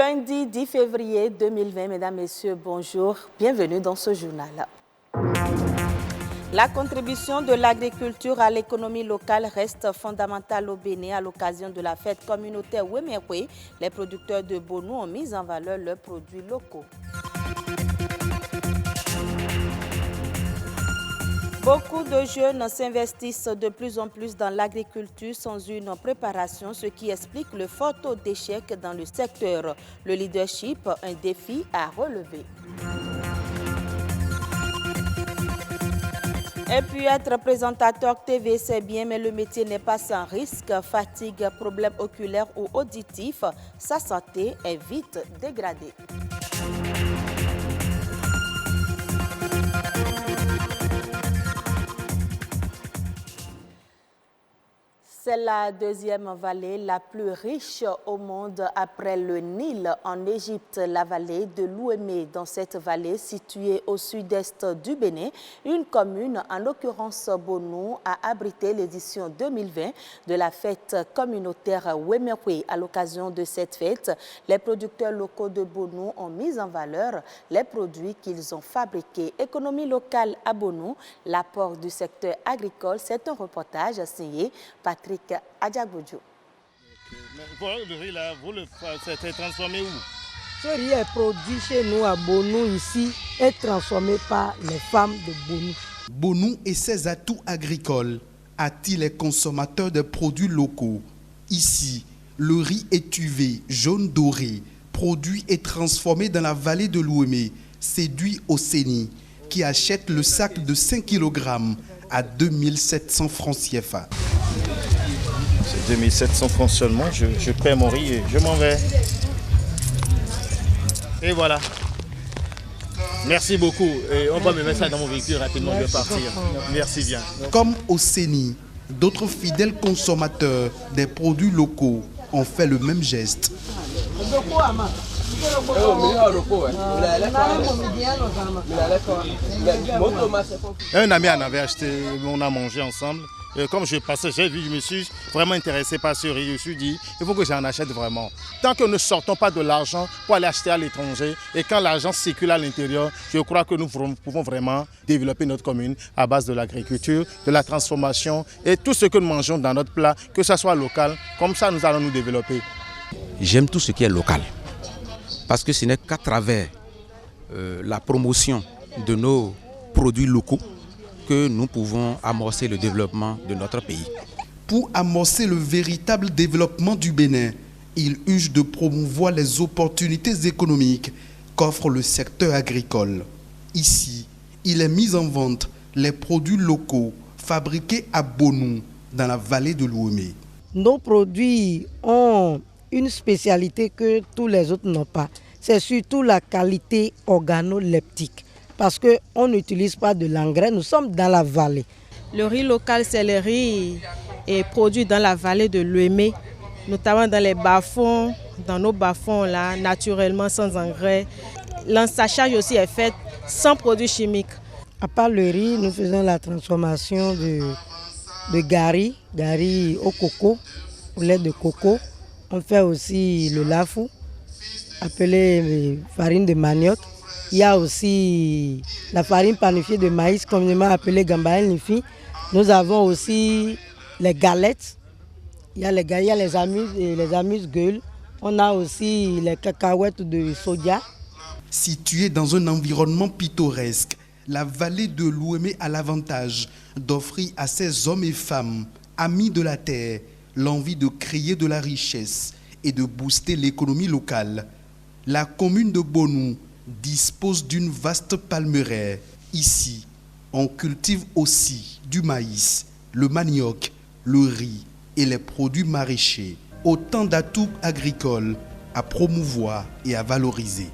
Lundi 10 février 2020, mesdames, messieurs, bonjour. Bienvenue dans ce journal. La contribution de l'agriculture à l'économie locale reste fondamentale au Bénin à l'occasion de la fête communautaire Wemekwe. Les producteurs de Bonou ont mis en valeur leurs produits locaux. Beaucoup de jeunes s'investissent de plus en plus dans l'agriculture sans une préparation, ce qui explique le fort taux d'échec dans le secteur. Le leadership, un défi à relever. Et puis être présentateur TV, c'est bien, mais le métier n'est pas sans risque. Fatigue, problèmes oculaires ou auditifs, sa santé est vite dégradée. C'est la deuxième vallée la plus riche au monde après le Nil en Égypte, la vallée de l'Ouémé. Dans cette vallée située au sud-est du Bénin, une commune, en l'occurrence Bonou, a abrité l'édition 2020 de la fête communautaire Wemekwe. À l'occasion de cette fête, les producteurs locaux de Bonou ont mis en valeur les produits qu'ils ont fabriqués. Économie locale à Bonou, l'apport du secteur agricole, c'est un reportage signé Patrick Adjagoudjou. Le riz là, vous le faites transformer où? Ce riz est produit chez nous à Bonou ici et transformé par les femmes de Bonou. Bonou et ses atouts agricoles attirent les consommateurs de produits locaux. Ici, le riz étuvé, jaune doré, produit et transformé dans la vallée de l'Ouémé, séduit Océnie, qui achète le sac de 5 kg à 2700 francs CFA. C'est 2700 francs seulement, je paie mon riz et je m'en vais. Et voilà. Merci beaucoup. Et on va me mettre ça dans mon véhicule rapidement, je vais partir. Merci bien. Comme Océnie, d'autres fidèles consommateurs des produits locaux ont fait le même geste. Un ami en avait acheté, on a mangé ensemble. Et comme je passais, j'ai vu, je me suis vraiment intéressé par ce riz. Je me suis dit, il faut que j'en achète vraiment. Tant que nous ne sortons pas de l'argent pour aller acheter à l'étranger, et quand l'argent circule à l'intérieur, je crois que nous pouvons vraiment développer notre commune à base de l'agriculture, de la transformation et tout ce que nous mangeons dans notre plat, que ce soit local, comme ça nous allons nous développer. J'aime tout ce qui est local, parce que ce n'est qu'à travers la promotion de nos produits locaux que nous pouvons amorcer le développement de notre pays. Pour amorcer le véritable développement du Bénin, il urge de promouvoir les opportunités économiques qu'offre le secteur agricole. Ici, il est mis en vente les produits locaux fabriqués à Bonou, dans la vallée de l'Ouémé. Nos produits ont une spécialité que tous les autres n'ont pas. C'est surtout la qualité organoleptique. Parce qu'on n'utilise pas de l'engrais, nous sommes dans la vallée. Le riz local, c'est le riz produit dans la vallée de l'Ouémé, notamment dans les bas-fonds, dans nos bas-fonds là, naturellement sans engrais. L'ensachage aussi est fait sans produits chimiques. À part le riz, nous faisons la transformation de gari au coco, au lait de coco. On fait aussi le lafou, appelé farine de manioc. Il y a aussi la farine panifiée de maïs, communément appelée gambaël nifi. Nous avons aussi les galettes. Il y a les amuse-gueules. On a aussi les cacahuètes de soja. Située dans un environnement pittoresque, la vallée de l'Ouémé a l'avantage d'offrir à ses hommes et femmes, amis de la terre, l'envie de créer de la richesse et de booster l'économie locale. La commune de Bonou dispose d'une vaste palmeraie. Ici, on cultive aussi du maïs, le manioc, le riz et les produits maraîchers. Autant d'atouts agricoles à promouvoir et à valoriser.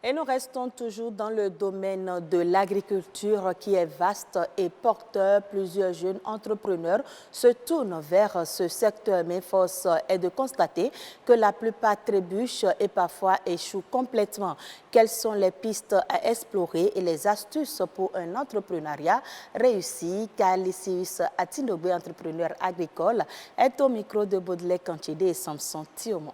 Et nous restons toujours dans le domaine de l'agriculture qui est vaste et porteur. Plusieurs jeunes entrepreneurs se tournent vers ce secteur, mais force est de constater que la plupart trébuchent et parfois échouent complètement. Quelles sont les pistes à explorer et les astuces pour un entrepreneuriat réussi? Kalisius Atinobe, entrepreneur agricole, est au micro de Baudelaire Kanchide et Samson Thiomo.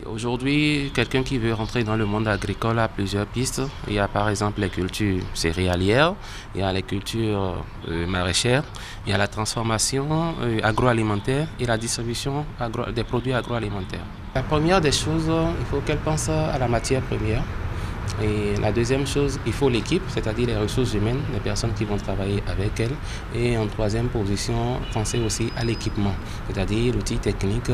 Aujourd'hui, quelqu'un qui veut rentrer dans le monde agricole a plusieurs pistes. Il y a par exemple les cultures céréalières, il y a les cultures maraîchères, il y a la transformation agroalimentaire et la distribution des produits agroalimentaires. La première des choses, il faut qu'elle pense à la matière première. Et la deuxième chose, il faut l'équipe, c'est-à-dire les ressources humaines, les personnes qui vont travailler avec elle. Et en troisième position, penser aussi à l'équipement, c'est-à-dire l'outil technique,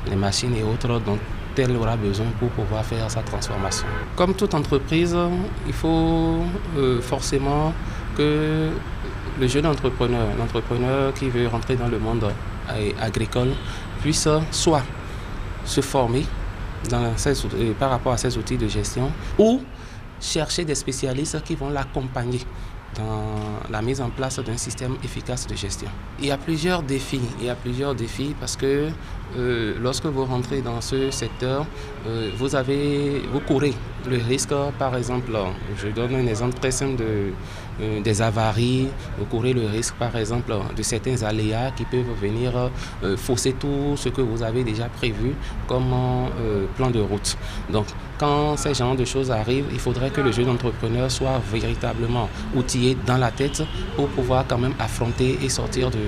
les machines et autres dont elle aura besoin pour pouvoir faire sa transformation. Comme toute entreprise, il faut forcément que le jeune entrepreneur, l'entrepreneur qui veut rentrer dans le monde agricole, puisse soit se former par rapport à ces outils de gestion ou chercher des spécialistes qui vont l'accompagner dans la mise en place d'un système efficace de gestion. Il y a plusieurs défis parce que lorsque vous rentrez dans ce secteur, vous courez le risque, par exemple, je donne un exemple très simple des avaries, vous courez le risque par exemple de certains aléas qui peuvent venir fausser tout ce que vous avez déjà prévu comme plan de route. Donc quand ces genres de choses arrivent, il faudrait que le jeune entrepreneur soit véritablement outillé dans la tête pour pouvoir quand même affronter et sortir de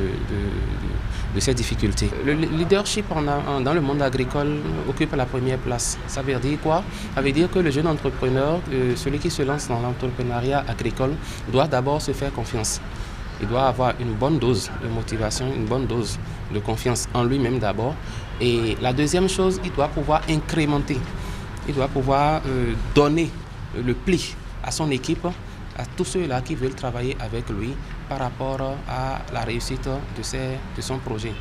ces difficultés. Le leadership dans le monde agricole occupe la première place. Ça veut dire quoi? Ça veut dire que le jeune entrepreneur, celui qui se lance dans l'entrepreneuriat agricole, doit d'abord se faire confiance. Il doit avoir une bonne dose de motivation, une bonne dose de confiance en lui-même d'abord. Et la deuxième chose, il doit pouvoir incrémenter. Il doit pouvoir donner le pli à son équipe, à tous ceux-là qui veulent travailler avec lui par rapport à la réussite de son projet.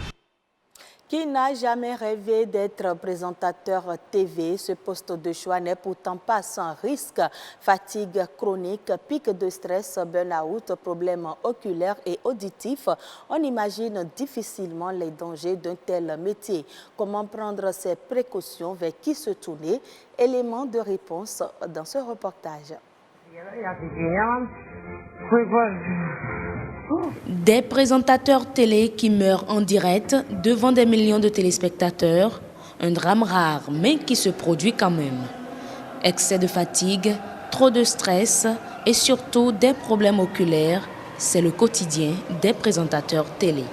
Qui n'a jamais rêvé d'être présentateur TV? Ce poste de choix n'est pourtant pas sans risque. Fatigue chronique, pic de stress, burn-out, problèmes oculaires et auditifs. On imagine difficilement les dangers d'un tel métier. Comment prendre ses précautions? Vers qui se tourner? Élément de réponse dans ce reportage. Des présentateurs télé qui meurent en direct devant des millions de téléspectateurs, un drame rare mais qui se produit quand même. Excès de fatigue, trop de stress et surtout des problèmes oculaires, c'est le quotidien des présentateurs télé.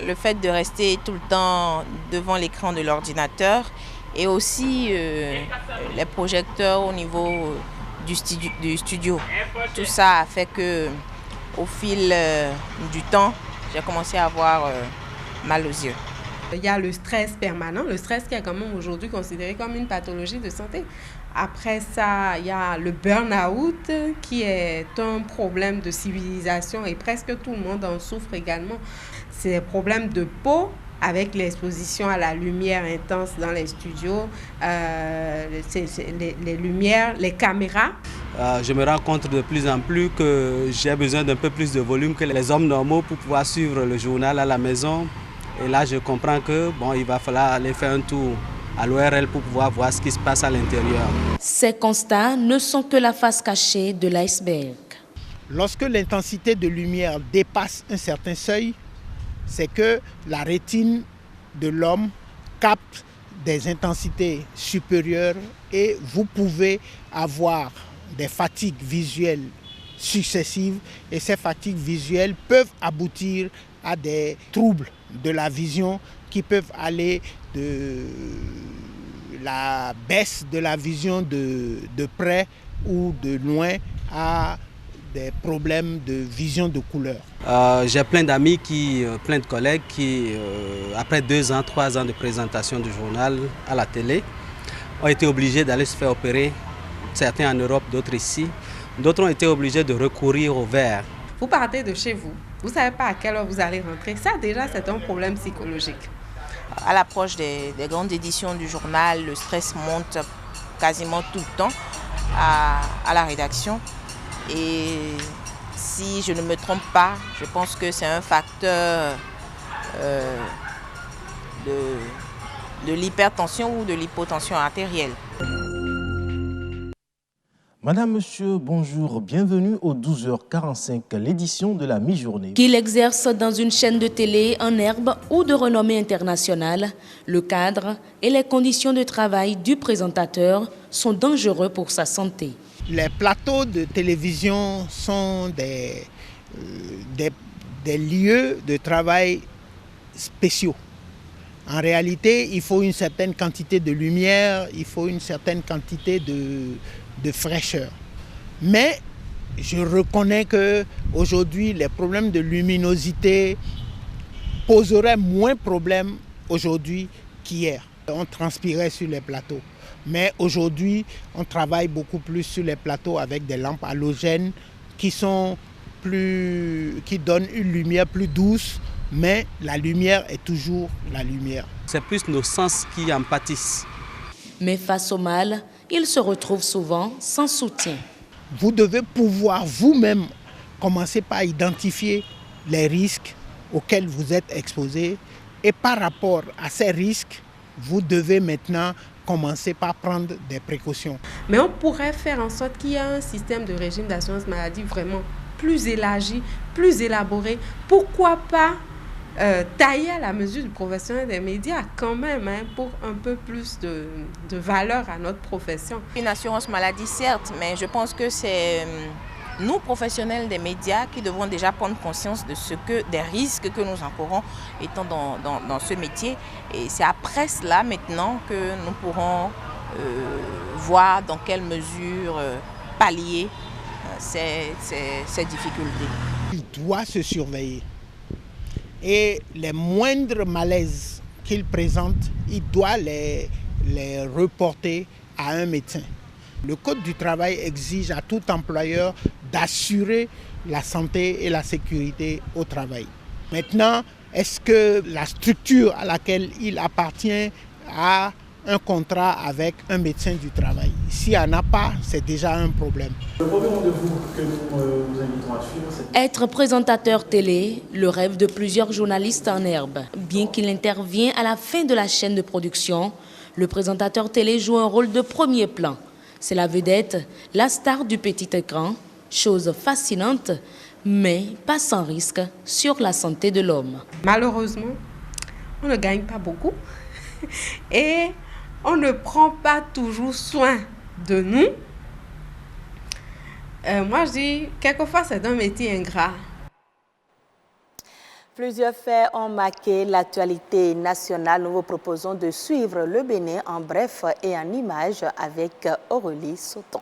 Le fait de rester tout le temps devant l'écran de l'ordinateur et aussi les projecteurs au niveau du studio. Tout ça a fait que au fil du temps, j'ai commencé à avoir mal aux yeux. Il y a le stress permanent, le stress qui est quand même aujourd'hui considéré comme une pathologie de santé. Après ça, il y a le burn-out qui est un problème de civilisation et presque tout le monde en souffre également. C'est des problèmes de peau avec l'exposition à la lumière intense dans les studios, les lumières, les caméras. Je me rends compte de plus en plus que j'ai besoin d'un peu plus de volume que les hommes normaux pour pouvoir suivre le journal à la maison. Et là, je comprends que il va falloir aller faire un tour à l'ORL pour pouvoir voir ce qui se passe à l'intérieur. Ces constats ne sont que la face cachée de l'iceberg. Lorsque l'intensité de lumière dépasse un certain seuil, c'est que la rétine de l'homme capte des intensités supérieures et vous pouvez avoir des fatigues visuelles successives et ces fatigues visuelles peuvent aboutir à des troubles de la vision qui peuvent aller de la baisse de la vision de près ou de loin à des problèmes de vision de couleur. J'ai plein d'amis, plein de collègues qui, après 2 ans, 3 ans de présentation du journal à la télé, ont été obligés d'aller se faire opérer, certains en Europe, d'autres ici. D'autres ont été obligés de recourir au verre. Vous partez de chez vous, vous ne savez pas à quelle heure vous allez rentrer. Ça déjà, c'est un problème psychologique. À l'approche des grandes éditions du journal, le stress monte quasiment tout le temps. à la rédaction. Et si je ne me trompe pas, je pense que c'est un facteur de l'hypertension ou de l'hypotension artérielle. Madame, monsieur, bonjour, bienvenue au 12h45, l'édition de la mi-journée. Qu'il exerce dans une chaîne de télé en herbe ou de renommée internationale, le cadre et les conditions de travail du présentateur sont dangereux pour sa santé. Les plateaux de télévision sont des lieux de travail spéciaux. En réalité, il faut une certaine quantité de lumière, il faut une certaine quantité de fraîcheur. Mais je reconnais qu'aujourd'hui, les problèmes de luminosité poseraient moins de problèmes aujourd'hui qu'hier. On transpirait sur les plateaux. Mais aujourd'hui, on travaille beaucoup plus sur les plateaux avec des lampes halogènes qui donnent une lumière plus douce, mais la lumière est toujours la lumière. C'est plus nos sens qui en pâtissent. Mais face au mal, il se retrouve souvent sans soutien. Vous devez pouvoir vous-même commencer par identifier les risques auxquels vous êtes exposés et par rapport à ces risques, vous devez maintenant commencer par prendre des précautions. Mais on pourrait faire en sorte qu'il y ait un système de régime d'assurance maladie vraiment plus élargi, plus élaboré. Pourquoi pas tailler à la mesure du professionnel des médias quand même, pour un peu plus de valeur à notre profession. Une assurance maladie certes, mais je pense que c'est nous professionnels des médias qui devons déjà prendre conscience des risques que nous encourons étant dans ce métier. Et c'est après cela maintenant que nous pourrons voir dans quelle mesure pallier ces difficultés. Il doit se surveiller. Et les moindres malaises qu'il présente, il doit les reporter à un médecin. Le Code du travail exige à tout employeur d'assurer la santé et la sécurité au travail. Maintenant, est-ce que la structure à laquelle il appartient a un contrat avec un médecin du travail? S'il n'y en a pas, c'est déjà un problème. Le premier rendez-vous que nous vous invitons à suivre, c'est... Être présentateur télé, le rêve de plusieurs journalistes en herbe. Bien qu'il intervienne à la fin de la chaîne de production, le présentateur télé joue un rôle de premier plan. C'est la vedette, la star du petit écran, chose fascinante, mais pas sans risque sur la santé de l'homme. Malheureusement, on ne gagne pas beaucoup et on ne prend pas toujours soin de nous. Moi, je dis, quelquefois, c'est un métier ingrat. Plusieurs faits ont marqué l'actualité nationale. Nous vous proposons de suivre le Bénin en bref et en images avec Aurélie Sauton.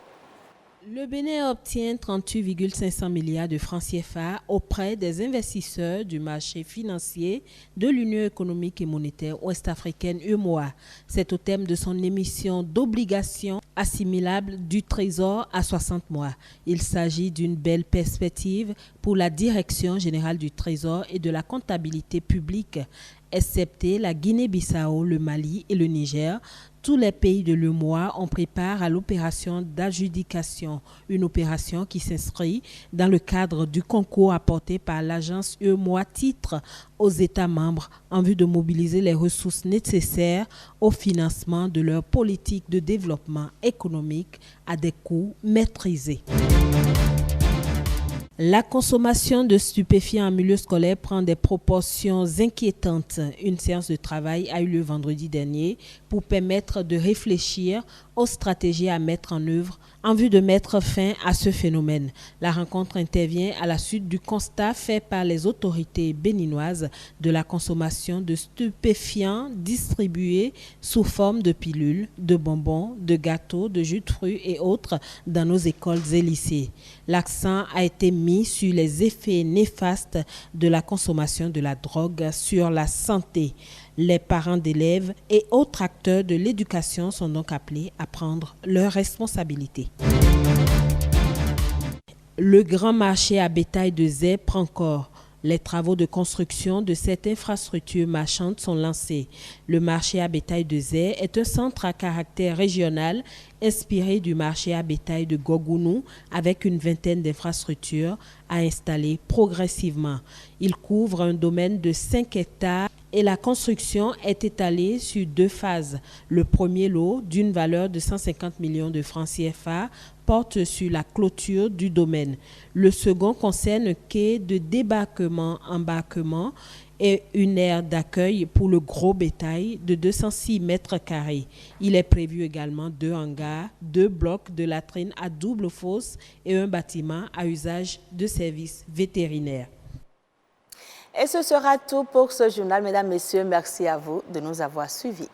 Le Bénin obtient 38,500 milliards de francs CFA auprès des investisseurs du marché financier de l'Union économique et monétaire ouest-africaine UEMOA. C'est au thème de son émission d'obligations assimilables du Trésor à 60 mois. Il s'agit d'une belle perspective pour la Direction générale du Trésor et de la comptabilité publique. Excepté la Guinée-Bissau, le Mali et le Niger, tous les pays de l'UEMOA ont préparé à l'opération d'adjudication, une opération qui s'inscrit dans le cadre du concours apporté par l'agence UEMOA Titres aux États membres en vue de mobiliser les ressources nécessaires au financement de leur politique de développement économique à des coûts maîtrisés. La consommation de stupéfiants en milieu scolaire prend des proportions inquiétantes. Une séance de travail a eu lieu vendredi dernier pour permettre de réfléchir aux stratégies à mettre en œuvre en vue de mettre fin à ce phénomène. La rencontre intervient à la suite du constat fait par les autorités béninoises de la consommation de stupéfiants distribués sous forme de pilules, de bonbons, de gâteaux, de jus de fruits et autres dans nos écoles et lycées. L'accent a été mis sur les effets néfastes de la consommation de la drogue sur la santé. Les parents d'élèves et autres acteurs de l'éducation sont donc appelés à prendre leurs responsabilités. Le grand marché à bétail de Zé prend corps. Les travaux de construction de cette infrastructure marchande sont lancés. Le marché à bétail de Zé est un centre à caractère régional inspiré du marché à bétail de Gogounou avec une vingtaine d'infrastructures à installer progressivement. Il couvre un domaine de 5 hectares et la construction est étalée sur 2 phases. Le premier lot, d'une valeur de 150 millions de francs CFA, porte sur la clôture du domaine. Le second concerne un quai de débarquement-embarquement et une aire d'accueil pour le gros bétail de 206 mètres carrés. Il est prévu également 2 hangars, 2 blocs de latrines à double fosse et un bâtiment à usage de services vétérinaires. Et ce sera tout pour ce journal. Mesdames, Messieurs, merci à vous de nous avoir suivis.